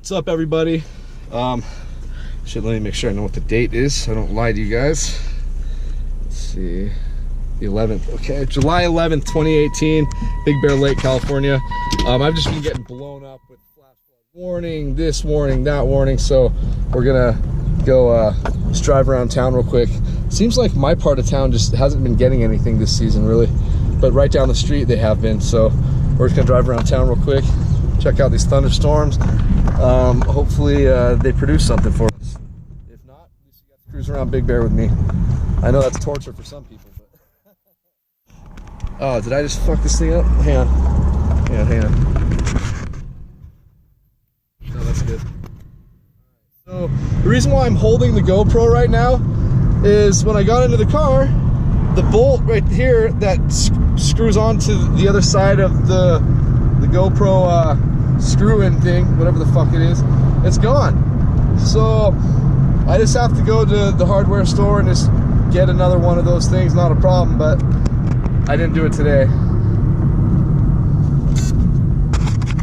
What's up, everybody? Let me make sure I know what the date is so I don't lie to you guys. Let's see, the 11th. Okay, July 11th, 2018, Big Bear Lake, California. I've just been getting blown up with flash flood warning, this warning, that warning, so we're gonna go just drive around town real quick. Seems like my part of town just hasn't been getting anything this season, really, but right down the street they have been, so we're just gonna drive around town real quick, check out these thunderstorms. Hopefully they produce something for us. If not, at least you got to cruise around Big Bear with me. I know that's torture for some people, but oh, did I just fuck this thing up? Hang on. Hang on. No, that's good. So the reason why I'm holding the GoPro right now is when I got into the car, the bolt right here that screws onto the other side of the GoPro screw-in thing, whatever the fuck it is, it's gone. So I just have to go to the hardware store and just get another one of those things. Not a problem, but I didn't do it today,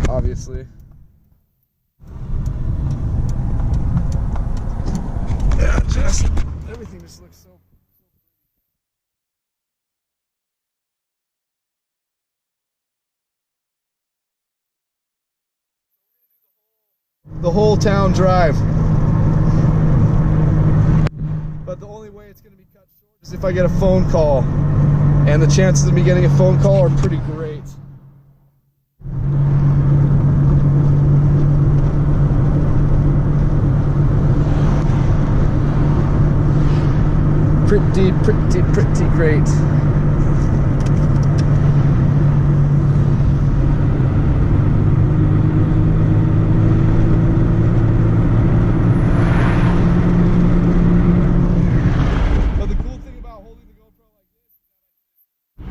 obviously. Yeah, just everything just looks so. The whole town drive, but the only way it's going to be cut short is if I get a phone call, and the chances of me getting a phone call are pretty great. Pretty great.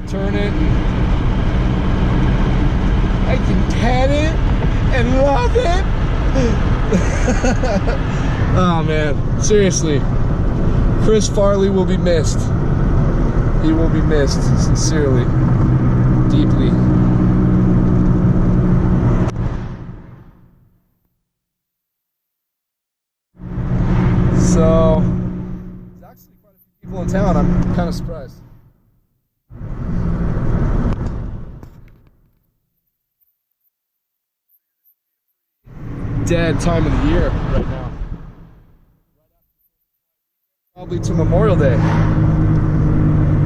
Turn it. I can pet it and love it. Oh man, seriously. Chris Farley will be missed. He will be missed, sincerely, deeply. So, there's actually quite a few people in town. I'm kind of surprised. Dead time of the year right now. Probably to Memorial Day.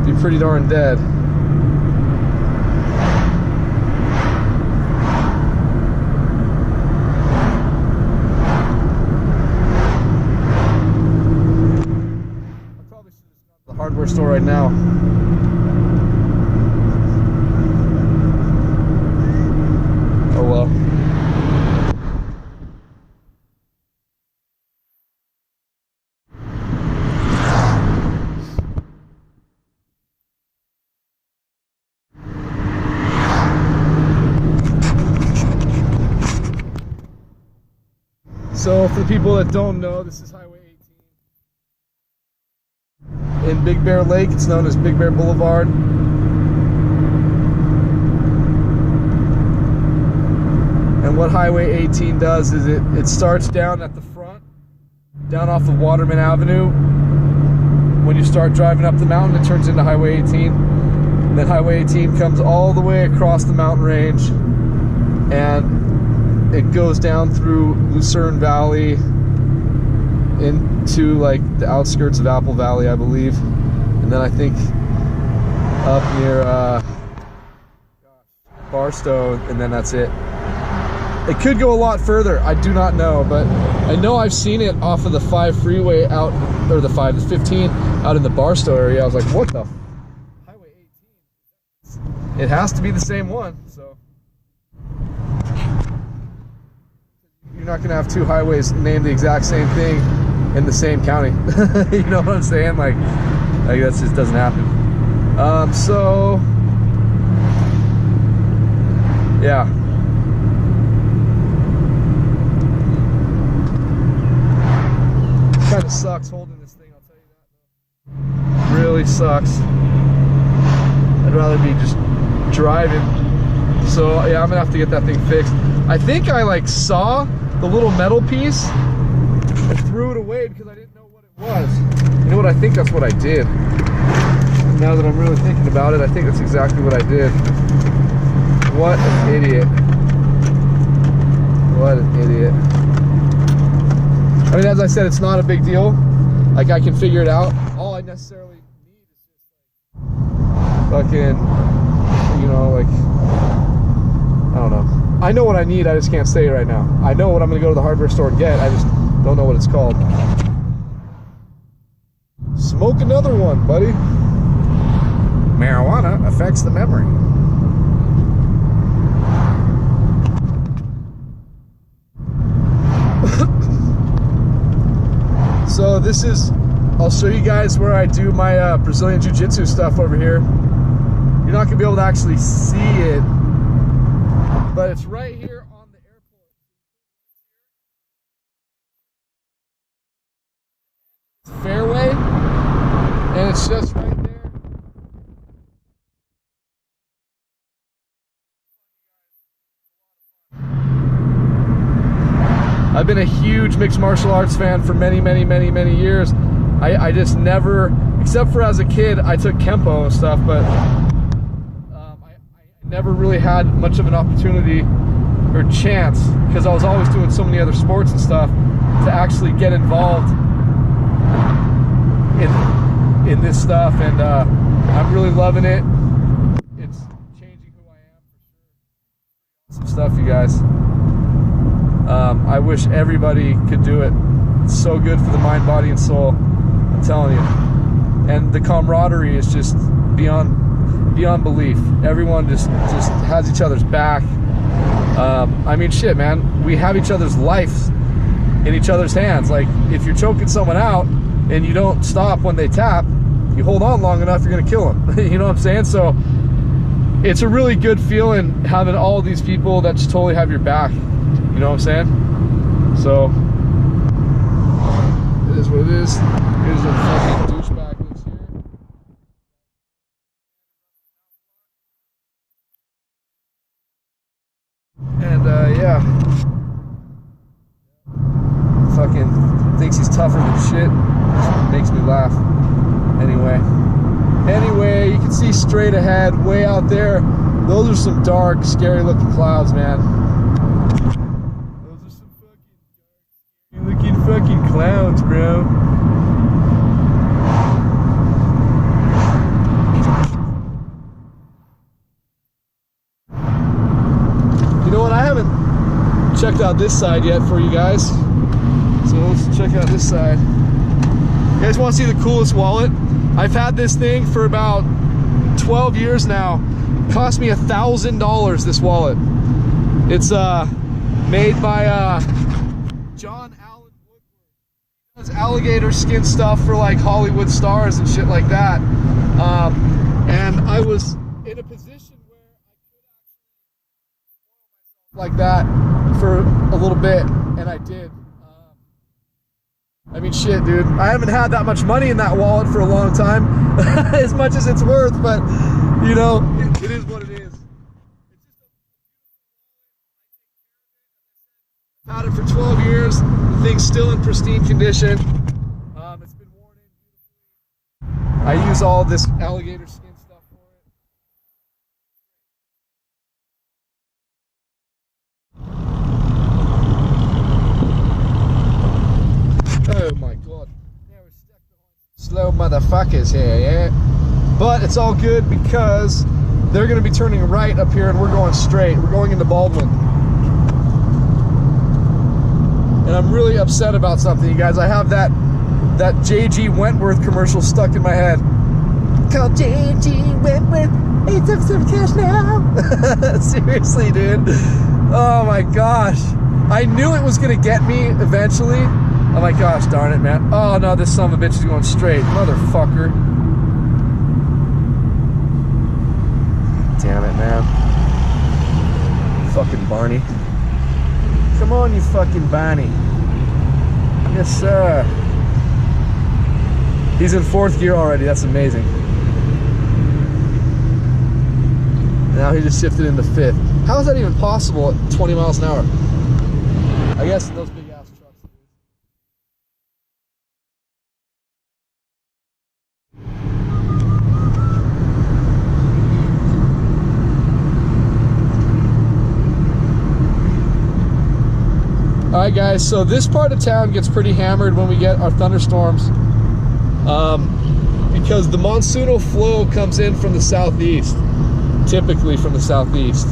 Be pretty darn dead. I probably should have gone to the hardware store right now. Oh well. So for the people that don't know, this is Highway 18 in Big Bear Lake. It's known as Big Bear Boulevard. And what Highway 18 does is it starts down at the front, down off of Waterman Avenue. When you start driving up the mountain, it turns into Highway 18. And then Highway 18 comes all the way across the mountain range, and it goes down through Lucerne Valley into like the outskirts of Apple Valley, I believe, and then I think up near Barstow, and then that's it. It could go a lot further, I do not know, but I know I've seen it off of the 5 freeway out, or the 15 out in the Barstow area. I was like, what the Highway 18? It has to be the same one, so. You're not gonna have two highways named the exact same thing in the same county. You know what I'm saying? Like that just doesn't happen. So yeah. Kind of sucks holding this thing, I'll tell you that. Really sucks. I'd rather be just driving. So yeah, I'm gonna have to get that thing fixed. I think I like saw the little metal piece and threw it away because I didn't know what it was. You know what? I think that's what I did. Now that I'm really thinking about it, I think that's exactly what I did. What an idiot. What an idiot. I mean, as I said, it's not a big deal. Like, I can figure it out. All I necessarily need is just fucking, you know, like, I don't know. I know what I need, I just can't say it right now. I know what I'm gonna go to the hardware store and get, I just don't know what it's called. Smoke another one, buddy. Marijuana affects the memory. So this is, I'll show you guys where I do my Brazilian Jiu-Jitsu stuff over here. You're not gonna be able to actually see it, but it's right here on the airport. It's fairway, and it's just right there. I've been a huge mixed martial arts fan for many years. I just never, except for as a kid, I took Kempo and stuff, but I never really had much of an opportunity or chance, because I was always doing so many other sports and stuff, to actually get involved in this stuff, and I'm really loving it. It's changing who I am for sure. Some stuff, you guys. I wish everybody could do it. It's so good for the mind, body, and soul. I'm telling you. And the camaraderie is just beyond belief. Everyone just has each other's back. I mean, shit, man. We have each other's life in each other's hands. Like, if you're choking someone out and you don't stop when they tap, you hold on long enough, you're gonna kill them. You know what I'm saying? So it's a really good feeling having all these people that just totally have your back. You know what I'm saying? So, it is what it is. Here's a fucking douchebag lives here. And, yeah. Fucking thinks he's tougher than shit. Just makes me laugh. Anyway, you can see straight ahead, way out there. Those are some dark, scary looking clouds, man. Fucking clouds, bro. You know what? I haven't checked out this side yet for you guys. So let's check out this side. You guys want to see the coolest wallet? I've had this thing for about 12 years now. It cost me $1,000, this wallet. It's made by John does alligator skin stuff for like Hollywood stars and shit like that, and I was in a position where I could actually spoil myself like that for a little bit, and I did. I mean, shit, dude, I haven't had that much money in that wallet for a long time, as much as it's worth, but you know, it is what it is. It's just a I've had it for 12 years. The thing's still in pristine condition. It's been worn in beautifully. I use all this alligator skin stuff for it. Oh my god. Now we're stuck behind slow motherfuckers here, yeah? But it's all good because they're going to be turning right up here and we're going straight. We're going into Baldwin. And I'm really upset about something, you guys. I have that J.G. Wentworth commercial stuck in my head. Called J.G. Wentworth, it's up some cash now. Seriously, dude. Oh my gosh. I knew it was gonna get me eventually. Oh my gosh, darn it, man. Oh no, this son of a bitch is going straight. Motherfucker. Damn it, man. Fucking Barney. Come on, you fucking Barney. Yes, sir. He's in 4th gear already. That's amazing. Now he just shifted into 5th. How is that even possible at 20 miles an hour? I guess in those big ass trucks it is. All right, guys, so this part of town gets pretty hammered when we get our thunderstorms because the monsoonal flow comes in from the southeast, typically from the southeast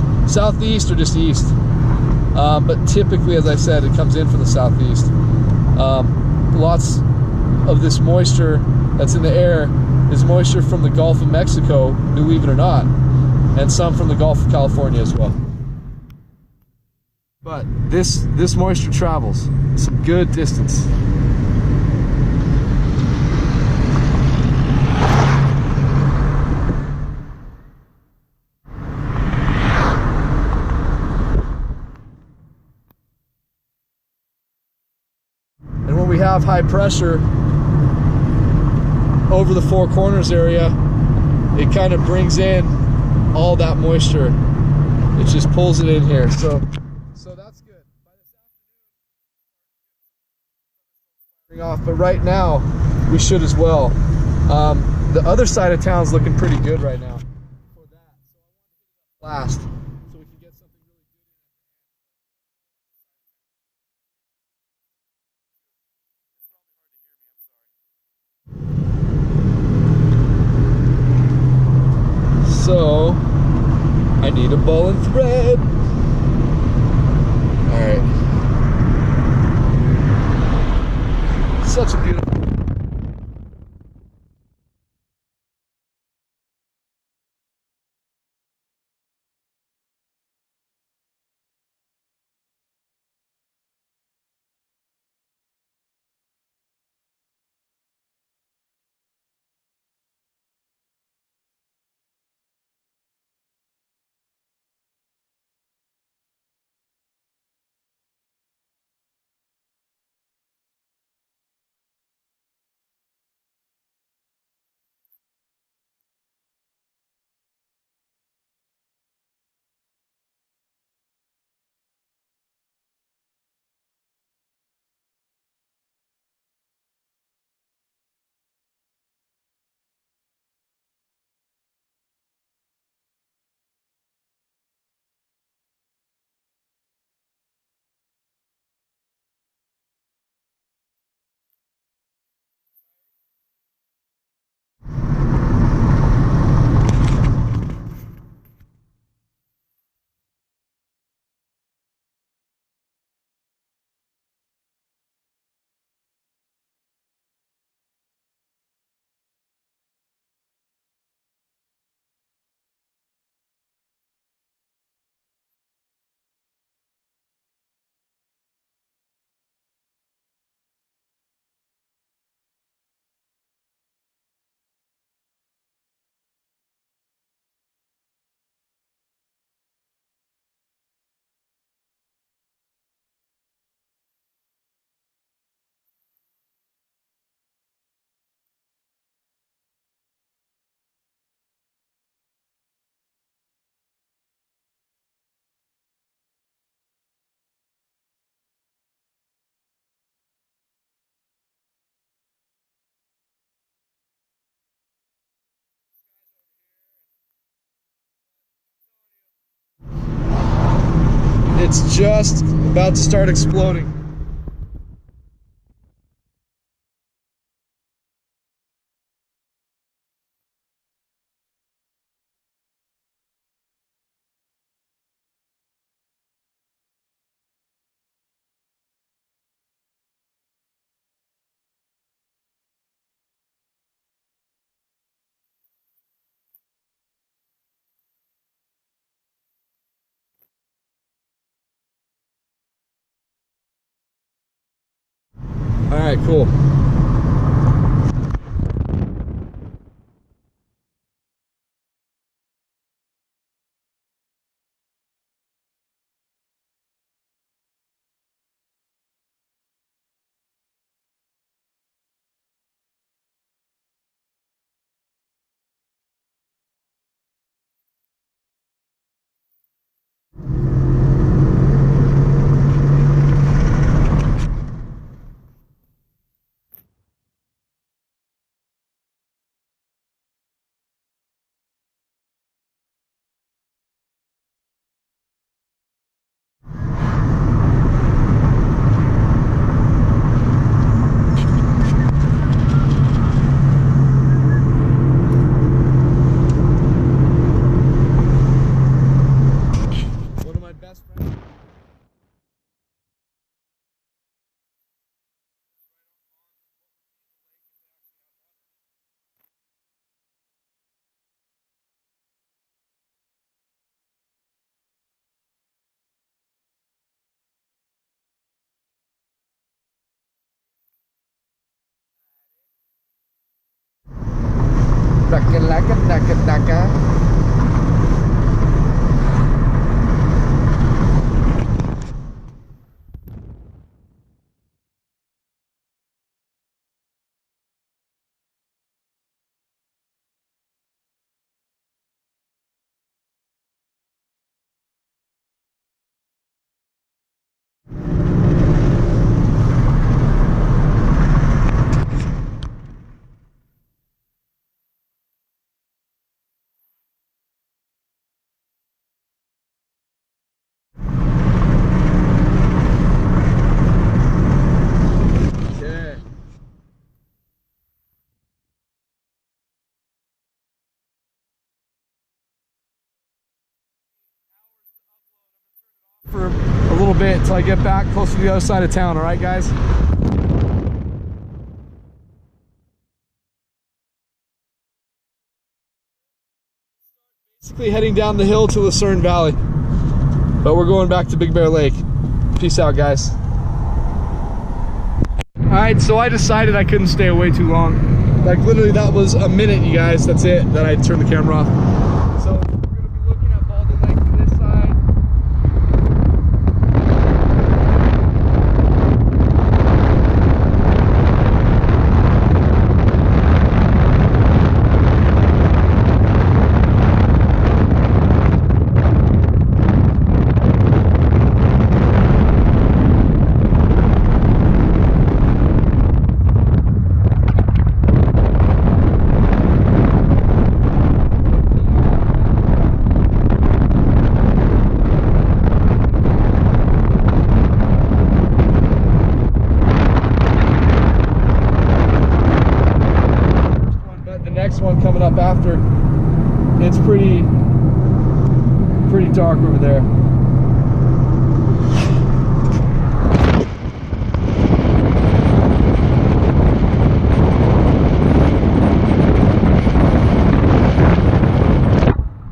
or just east, but typically, as I said, it comes in from the southeast. Lots of this moisture that's in the air is moisture from the Gulf of Mexico, believe it or not, and some from the Gulf of California as well. But this moisture travels some good distance. And when we have high pressure over the Four Corners area, it kind of brings in all that moisture. It just pulls it in here. So that's good. By this afternoon, off, but right now we should as well. The other side of town's looking pretty good right now. For that, so I want to hit it up last, so we can get something really good in. So I need a ball and thread. All right. Such a beautiful. It's just about to start exploding. All right, cool. Naka. For a little bit until I get back close to the other side of town. All right, guys? Basically heading down the hill to Lucerne Valley, but we're going back to Big Bear Lake. Peace out, guys. All right, so I decided I couldn't stay away too long. Like literally that was a minute, you guys. That's it, that I turned the camera off. So one coming up after, it's pretty dark over there.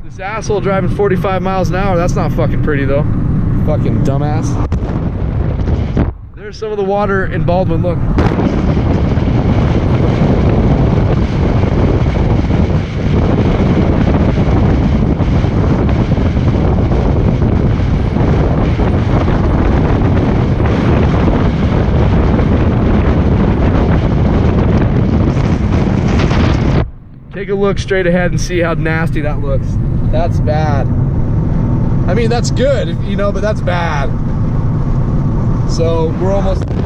This asshole driving 45 miles an hour, that's not fucking pretty though. Fucking dumbass. There's some of the water in Baldwin, look. Take a look straight ahead and see how nasty that looks. That's bad. I mean, that's good, you know, but that's bad. So we're almost there.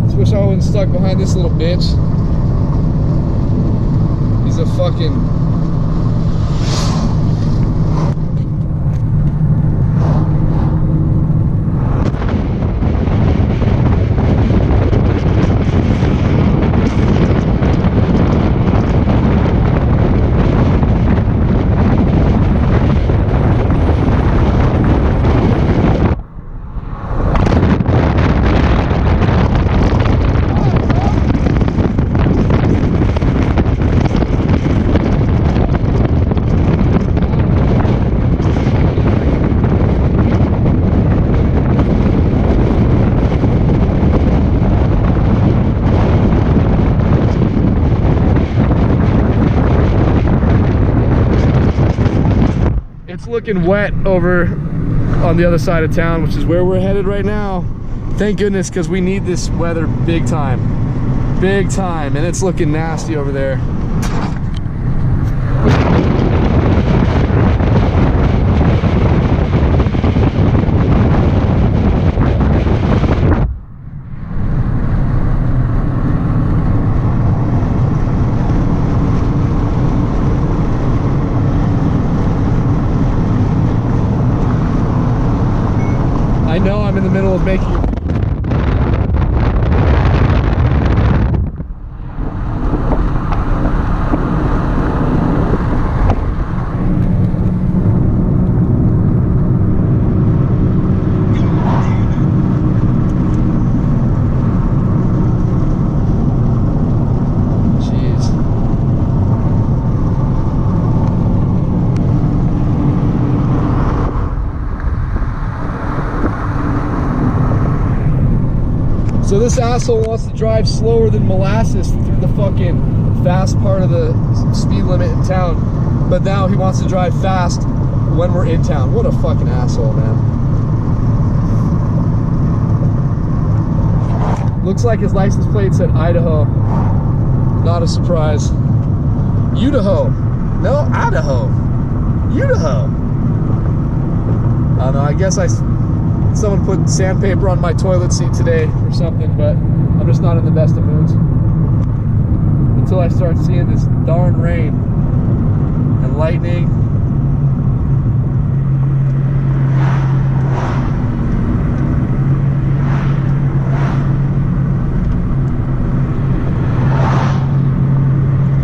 Just wish I wasn't stuck behind this little bitch. He's a fucking... It's looking wet over on the other side of town, which is where we're headed right now. Thank goodness, because we need this weather big time. Big time, and it's looking nasty over there. I know I'm in the middle of making... this asshole wants to drive slower than molasses through the fucking fast part of the speed limit in town, but now he wants to drive fast when we're in town. What a fucking asshole, man. Looks like his license plate said Idaho. Not a surprise. Idaho. No, Idaho. Idaho. I don't know, I guess someone put sandpaper on my toilet seat today or something, but I'm just not in the best of moods until I start seeing this darn rain and lightning.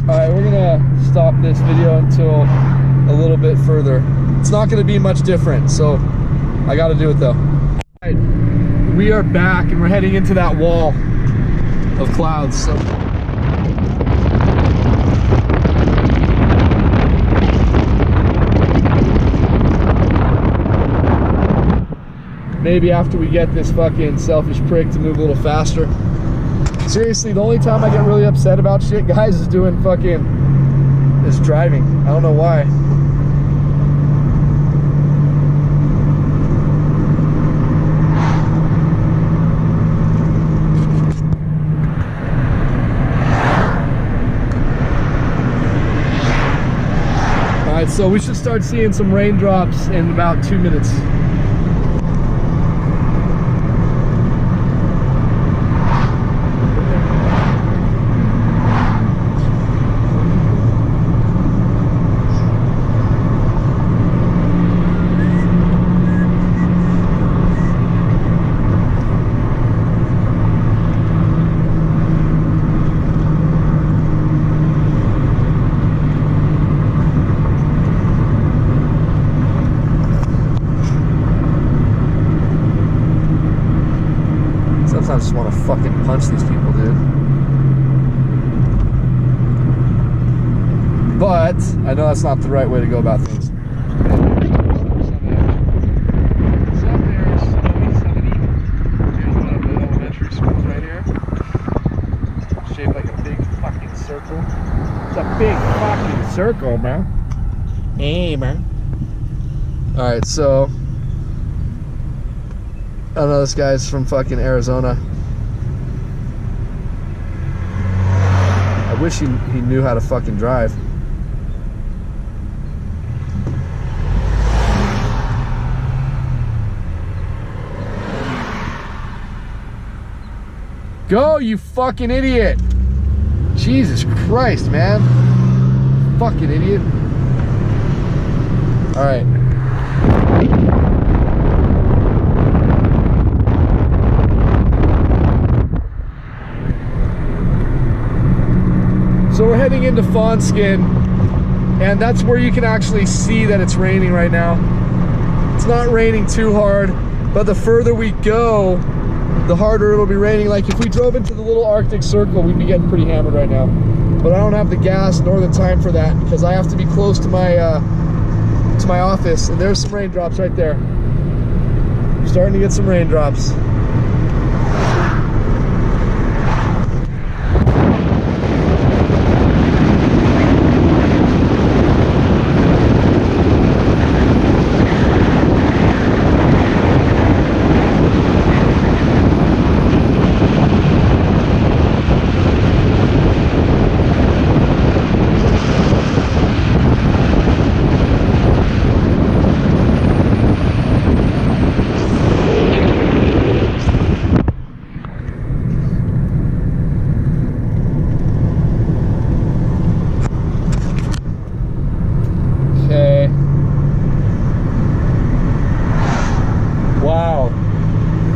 Alright, we're gonna stop this video until a little bit further. It's not gonna be much different, so I gotta do it though. Alright, we are back and we're heading into that wall of clouds. So maybe after we get this fucking selfish prick to move a little faster. Seriously, the only time I get really upset about shit, guys, is driving. I don't know why. Alright, so we should start seeing some raindrops in about 2 minutes. I just want to fucking punch these people, dude. But I know that's not the right way to go about things. Elementary schools right here. Shaped like a big fucking circle. It's a big fucking circle, man. Hey, man. Alright, so I don't know, this guy's from fucking Arizona. I wish he knew how to fucking drive. Go, you fucking idiot! Jesus Christ, man. Fucking idiot. Alright. So we're heading into Fawnskin, and that's where you can actually see that it's raining right now. It's not raining too hard, but the further we go, the harder it'll be raining. Like if we drove into the little Arctic Circle, we'd be getting pretty hammered right now. But I don't have the gas nor the time for that because I have to be close to my office, and there's some raindrops right there. I'm starting to get some raindrops.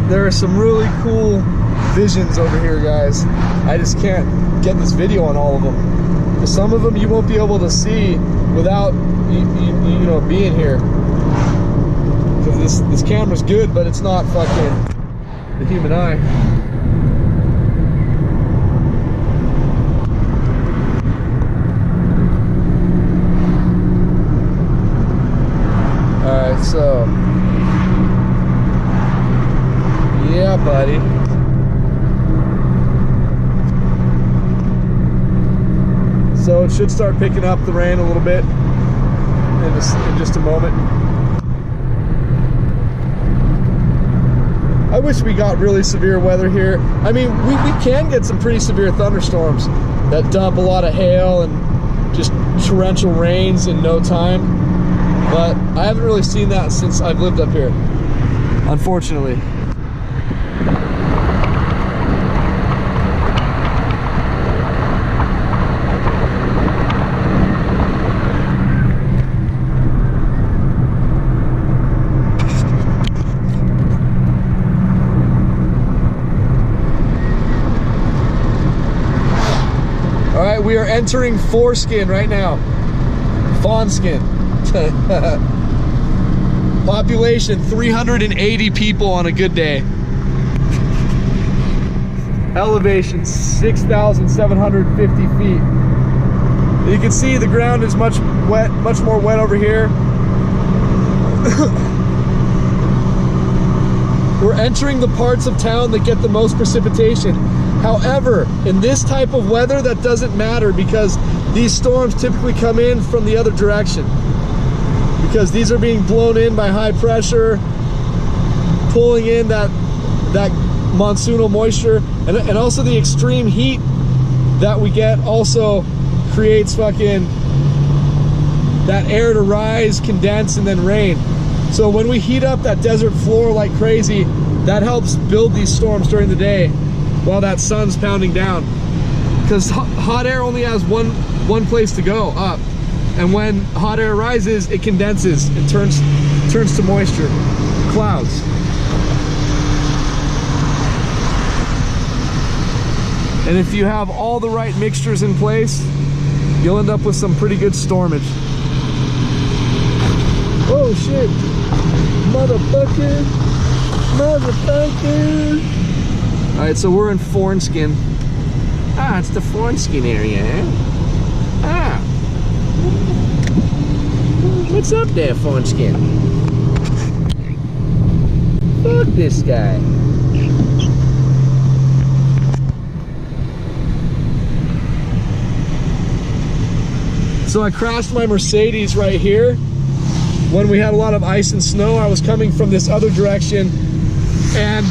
There are some really cool visions over here, guys. I just can't get this video on all of them. Some of them you won't be able to see without you know, being here. Because this camera's good, but it's not fucking the human eye. Alright, so yeah, buddy. So it should start picking up the rain a little bit in just a moment. I wish we got really severe weather here. I mean, we can get some pretty severe thunderstorms that dump a lot of hail and just torrential rains in no time. But I haven't really seen that since I've lived up here, unfortunately. All right, we are entering foreskin right now. Fawn skin. Population 380 people on a good day. Elevation 6,750 feet. You can see the ground is much more wet over here. We're entering the parts of town that get the most precipitation. However, in this type of weather, that doesn't matter because these storms typically come in from the other direction. Because these are being blown in by high pressure, pulling in that monsoonal moisture, and also the extreme heat that we get also creates fucking that air to rise, condense, and then rain. So when we heat up that desert floor like crazy, that helps build these storms during the day while that sun's pounding down. Because hot air only has one place to go, up. And when hot air rises, it condenses and turns to moisture, clouds. And if you have all the right mixtures in place, you'll end up with some pretty good stormage. Oh shit, motherfucker, motherfucker. All right, so we're in Foreskin. Ah, it's the Foreskin area, eh? Ah. What's up there, Foreskin? Fuck this guy. So I crashed my Mercedes right here. When we had a lot of ice and snow, I was coming from this other direction, and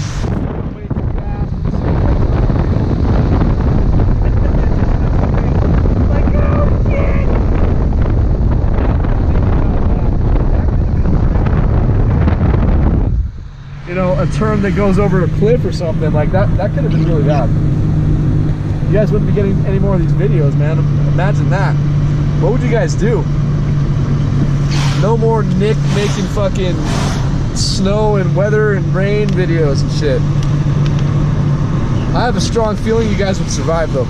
a turn that goes over a cliff or something like that, that could have been really bad. You guys wouldn't be getting any more of these videos, man. Imagine that. What would you guys do? No more Nick making fucking snow and weather and rain videos and shit. I have a strong feeling you guys would survive though.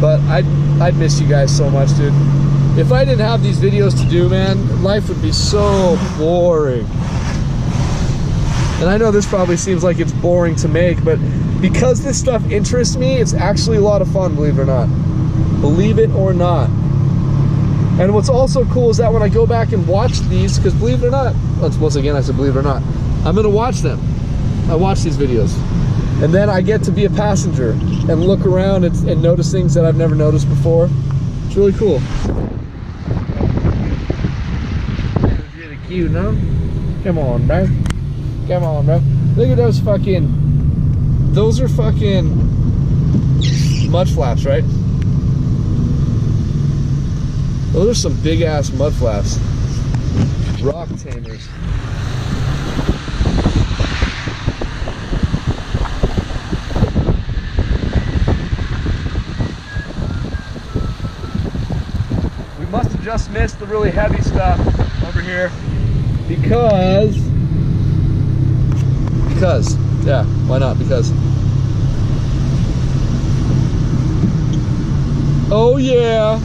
But I'd miss you guys so much, dude. If I didn't have these videos to do, man, life would be so boring. And I know this probably seems like it's boring to make, but because this stuff interests me, it's actually a lot of fun, believe it or not. Believe it or not. And what's also cool is that when I go back and watch these, because believe it or not, once again I said believe it or not, I'm gonna watch them. I watch these videos. And then I get to be a passenger and look around and notice things that I've never noticed before. It's really cool. It's really cute, no? Come on, bro. Come on, bro. Look at those fucking... Those are fucking mud flaps, right? Those are some big ass mud flaps. Rock tamers. We must have just missed the really heavy stuff over here because, yeah, why not? Because. Oh yeah.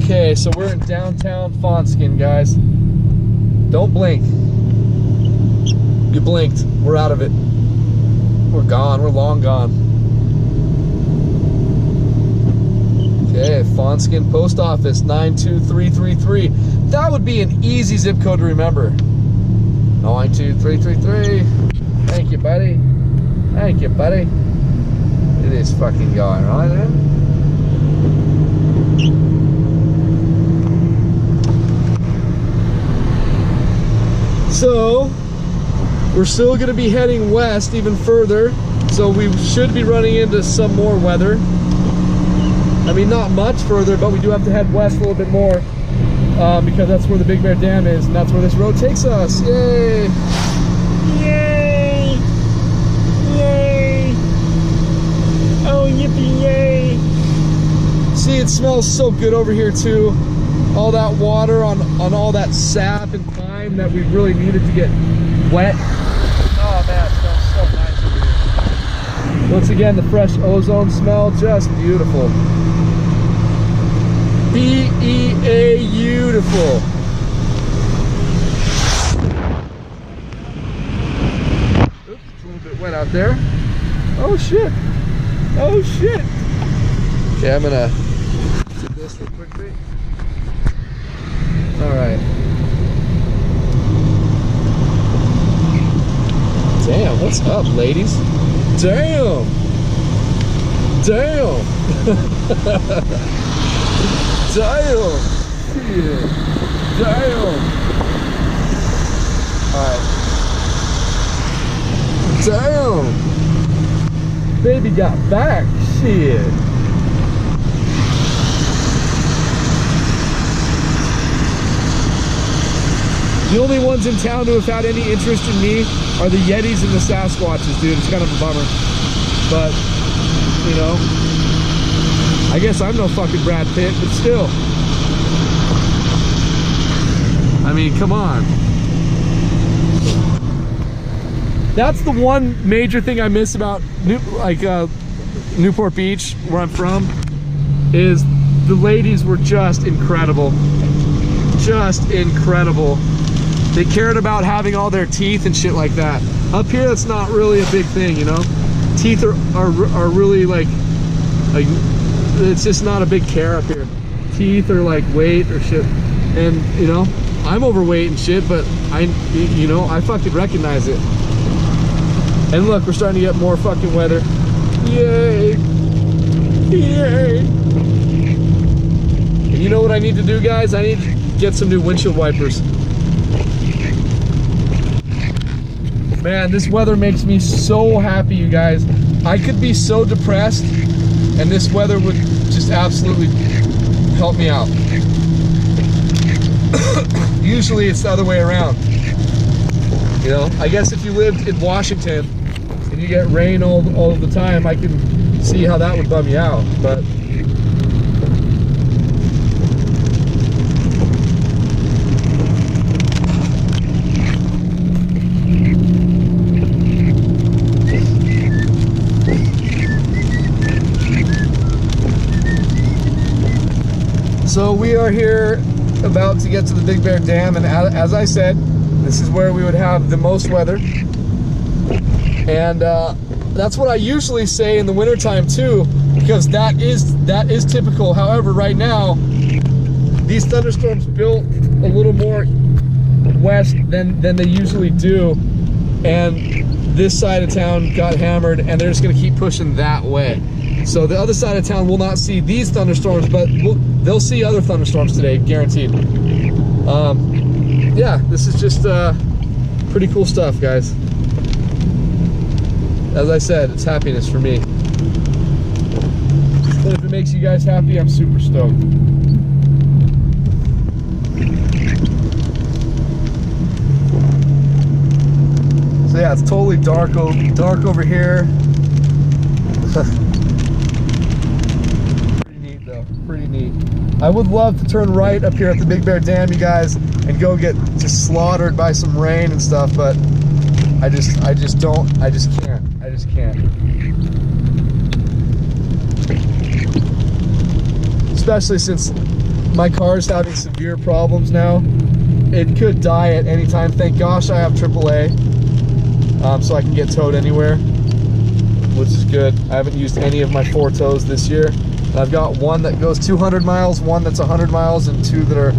Okay, so we're in downtown Fawnskin, guys. Don't blink. You blinked. We're out of it. We're gone. We're long gone. Okay, Fawnskin Post Office 92333. That would be an easy zip code to remember. 92333. Thank you, buddy. Thank you, buddy. It is fucking going, right then? So, we're still going to be heading west even further. So we should be running into some more weather. I mean, not much further, but we do have to head west a little bit more because that's where the Big Bear Dam is, and that's where this road takes us. Yay! Yay! Yay! Oh, yippee yay! See, it smells so good over here too. All that water on all that sap and thyme that we really needed to get wet. Oh man, it smells so nice over here. Once again, the fresh ozone smell, just beautiful. B-E-A-beautiful. Oops, it's a little bit wet out there. Oh shit. Oh shit. Okay, I'm gonna do this real quickly. All right. Damn, what's up, ladies? Damn. Damn. Damn. Shit. Damn. Alright. Damn. Baby got back. Shit. The only ones in town who have had any interest in me are the Yetis and the Sasquatches, dude. It's kind of a bummer. But, you know, I guess I'm no fucking Brad Pitt, but still. I mean, come on. That's the one major thing I miss about Newport Beach, where I'm from, is the ladies were just incredible. Just incredible. They cared about having all their teeth and shit like that. Up here, that's not really a big thing, you know? Teeth are really like, it's just not a big care up here. Teeth are like weight or shit. And, you know, I'm overweight and shit, but I fucking recognize it. And look, we're starting to get more fucking weather. Yay! Yay! And you know what I need to do, guys? I need to get some new windshield wipers. Man, this weather makes me so happy, you guys. I could be so depressed, and this weather would just absolutely help me out. Usually it's the other way around. You know, I guess if you lived in Washington and you get rain all the time, I can see how that would bum you out, but so we are here about to get to the Big Bear Dam, and as I said, this is where we would have the most weather. And that's what I usually say in the wintertime too, because that is typical. However, right now, these thunderstorms built a little more west than they usually do, and this side of town got hammered, and they're just gonna keep pushing that way. So the other side of town will not see these thunderstorms, but they'll see other thunderstorms today, guaranteed. Yeah, this is just pretty cool stuff, guys. As I said, it's happiness for me. But if it makes you guys happy, I'm super stoked. So yeah, it's totally dark over here. Pretty neat though, pretty neat. I would love to turn right up here at the Big Bear Dam, you guys, and go get just slaughtered by some rain and stuff, but I just can't. Especially since my car's having severe problems now. It could die at any time. Thank gosh I have AAA, so I can get towed anywhere, which is good. I haven't used any of my 4 tows this year. I've got one that goes 200 miles, one that's 100 miles, and two that are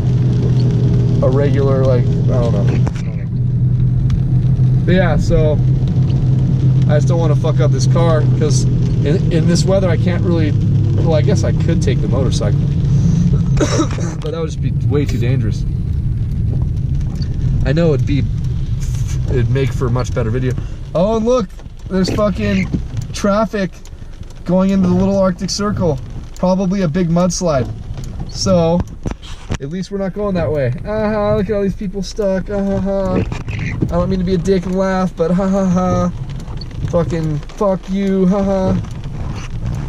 a regular, like, I don't know. But yeah, so I just don't want to fuck up this car because in this weather I can't really, well, I guess I could take the motorcycle, but that would just be way too dangerous. I know it'd make for a much better video. Oh, and look, there's fucking traffic going into the little Arctic Circle. Probably a big mudslide. So, at least we're not going that way. Look at all these people stuck. I don't mean to be a dick and laugh, but fucking fuck you,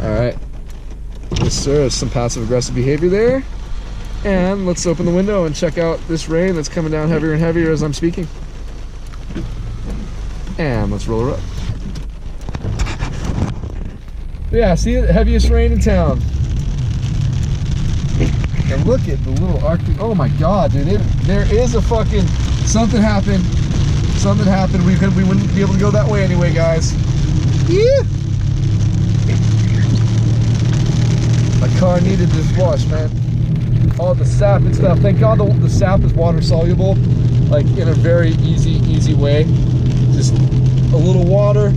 Alright. Yes, sir, there's some passive aggressive behavior there. And let's open the window and check out this rain that's coming down heavier and heavier as I'm speaking. And let's roll her up. Yeah, see the heaviest rain in town. And look at the little Arctic, oh my god, dude, there is a fucking, something happened. Something happened, we wouldn't be able to go that way anyway, guys. Yeah. My car needed this wash, man. All the sap and stuff. Thank God the sap is water soluble, like in a very easy way. Just a little water,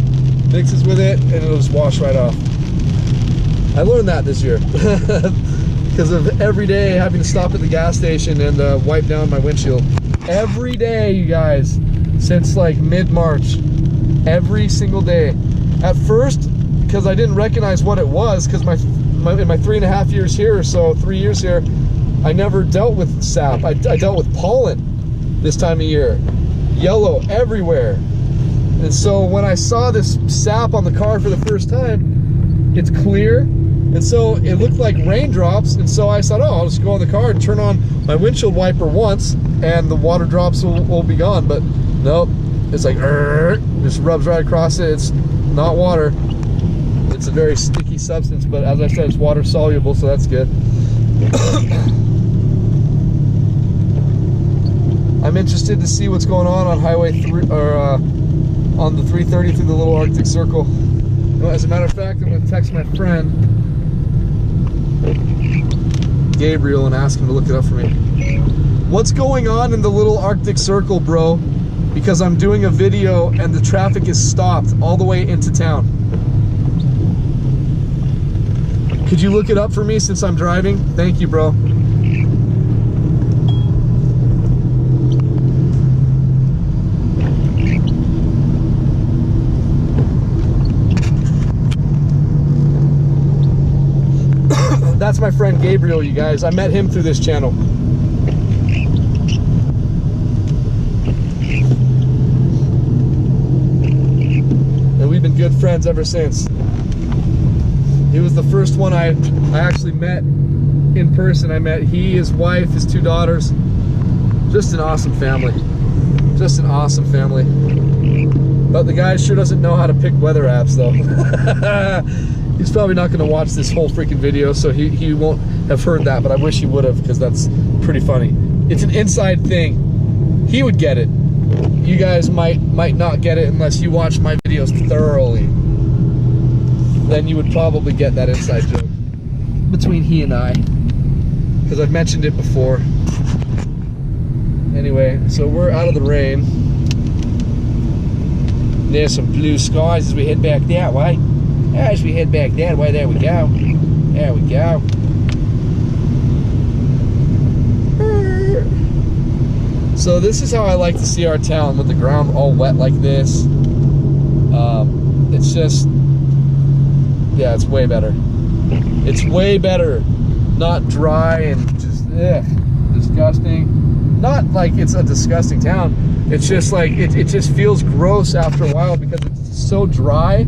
mixes with it, and it'll just wash right off. I learned that this year because of every day having to stop at the gas station and wipe down my windshield. Every day, you guys, since like mid-March, every single day. At first, because I didn't recognize what it was, because in my 3.5 years here, or so 3 years here, I never dealt with sap. I dealt with pollen this time of year, yellow everywhere. And so when I saw this sap on the car for the first time, it's clear, and so it looked like raindrops, and so I thought, oh, I'll just go in the car and turn on my windshield wiper once and the water drops will be gone. But nope, it's like just rubs right across it. It's not water, it's a very sticky substance, but as I said, it's water soluble, so that's good. I'm interested to see what's going on Highway 3, or on the 330 through the little Arctic Circle. As a matter of fact, I'm going to text my friend Gabriel and ask him to look it up for me. What's going on in the little Arctic Circle, bro? Because I'm doing a video and the traffic is stopped all the way into town. Could you look it up for me since I'm driving? Thank you, bro. That's my friend Gabriel, you guys. I met him through this channel. And we've been good friends ever since. He was the first one I actually met in person. I met he, his wife, his 2 daughters. Just an awesome family. Just an awesome family. But the guy sure doesn't know how to pick weather apps, though. He's probably not going to watch this whole freaking video, so he won't have heard that, but I wish he would have, because that's pretty funny. It's an inside thing. He would get it. You guys might not get it unless you watch my videos thoroughly. Then you would probably get that inside joke between he and I, because I've mentioned it before. Anyway, so we're out of the rain. There's some blue skies as we head back that way. As we head back that way, there we go. There we go. So this is how I like to see our town, with the ground all wet like this. It's just, yeah, it's way better. It's way better. Not dry and just, disgusting. Not like it's a disgusting town. It's just like, it just feels gross after a while because it's so dry.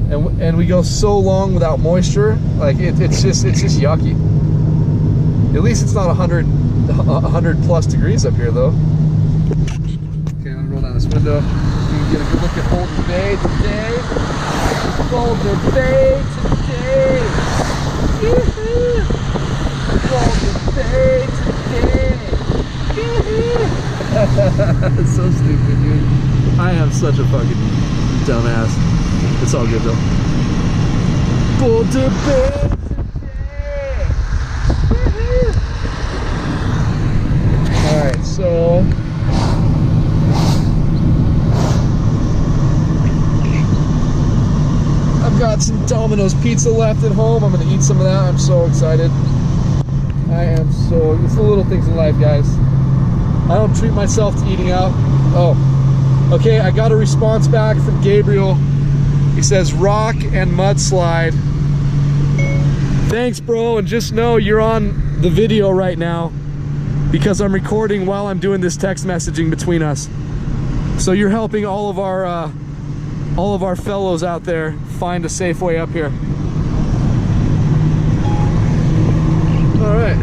And we go so long without moisture, like it's just yucky. At least it's not 100 plus degrees up here, though. Okay, I'm gonna roll down this window. You can get a good look at Boulder Bay today. Boulder Bay today. Boulder Bay today. It's so stupid, dude. I am such a fucking dumbass. It's all good though. Boulder Bay today. So I've got some Domino's pizza left at home. I'm gonna eat some of that. I'm so excited. It's the little things in life, guys. I don't treat myself to eating out. Oh, okay, I got a response back from Gabriel. He says, rock and mudslide. Thanks, bro, and just know you're on the video right now because I'm recording while I'm doing this text messaging between us. So you're helping all of our fellows out there find a safe way up here. All right.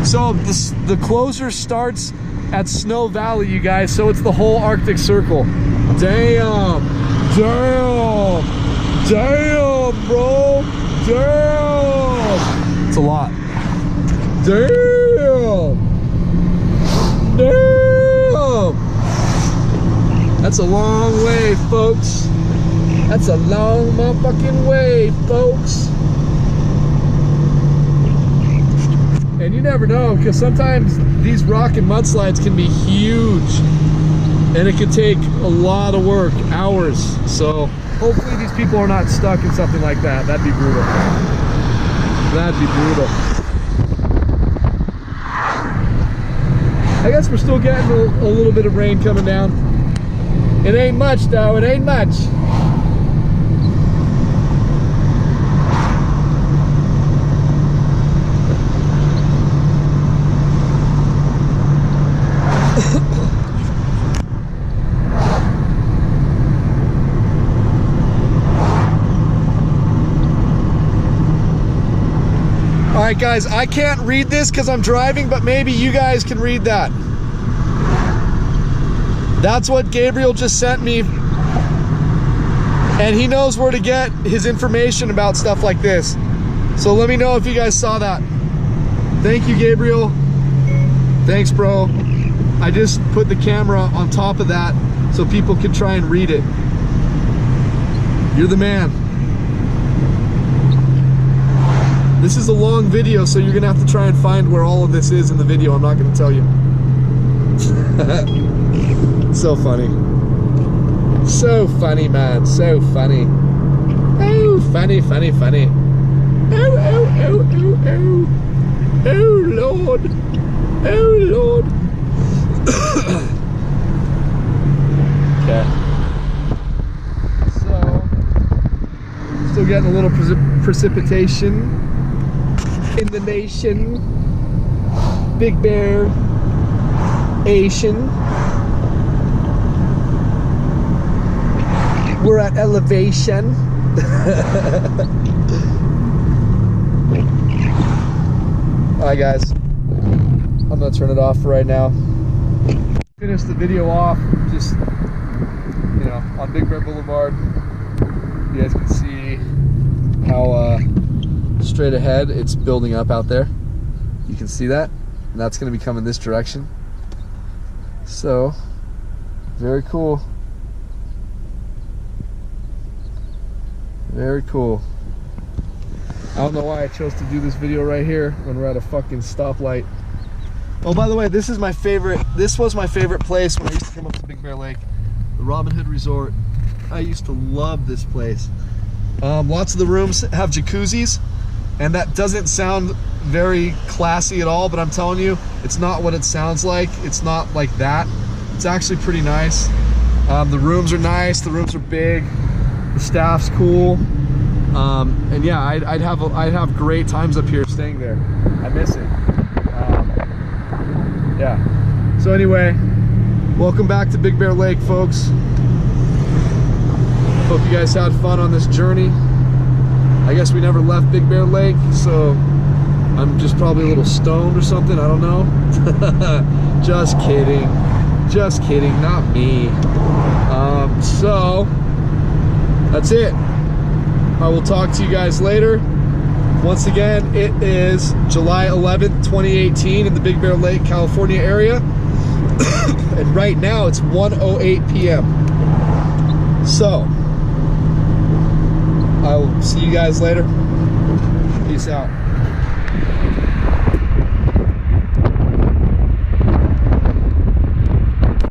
So the closure starts at Snow Valley, you guys. So it's the whole Arctic Circle. Damn, damn, damn, bro, damn. It's a lot. Damn, damn. That's a long way, folks. That's a long motherfucking way, folks. And you never know, because sometimes these rock and mudslides can be huge and it can take a lot of work, hours. So hopefully these people are not stuck in something like that. That'd be brutal. That'd be brutal. I guess we're still getting a little bit of rain coming down. It ain't much though, it ain't much. All right, guys, I can't read this because I'm driving, but maybe you guys can read that. That's what Gabriel just sent me. And he knows where to get his information about stuff like this. So let me know if you guys saw that. Thank you, Gabriel. Thanks, bro. I just put the camera on top of that so people can try and read it. You're the man. This is a long video, so you're gonna have to try and find where all of this is in the video. I'm not gonna tell you. So funny. So funny, man. So funny. Oh, funny, funny, funny. Oh, oh, oh, oh, oh. Oh, Lord. Oh, Lord. Okay. So, still getting a little precipitation in the nation. Big Bear Asian. We're at elevation. Alright, guys, I'm gonna turn it off right now. Finish the video off just, you know, on Big Bear Boulevard. You guys can see how straight ahead it's building up out there. You can see that, and that's going to be coming this direction. So very cool. Very cool. I don't know why I chose to do this video right here when we're at a fucking stoplight. Oh, by the way, this was my favorite place when I used to come up to Big Bear Lake, the Robin Hood Resort. I used to love this place. Lots of the rooms have jacuzzis, and that doesn't sound very classy at all, but I'm telling you, it's not what it sounds like. It's not like that. It's actually pretty nice. The rooms are nice, the rooms are big, the staff's cool. And yeah, I'd have great times up here staying there. I miss it. Yeah. So anyway, welcome back to Big Bear Lake, folks. Hope you guys had fun on this journey. I guess we never left Big Bear Lake, so I'm just probably a little stoned or something. I don't know. Just kidding. Just kidding. Not me. So that's it. I will talk to you guys later. Once again, it is July 11th, 2018 in the Big Bear Lake, California area. And right now it's 1:08 p.m. So, I will see you guys later. Peace out.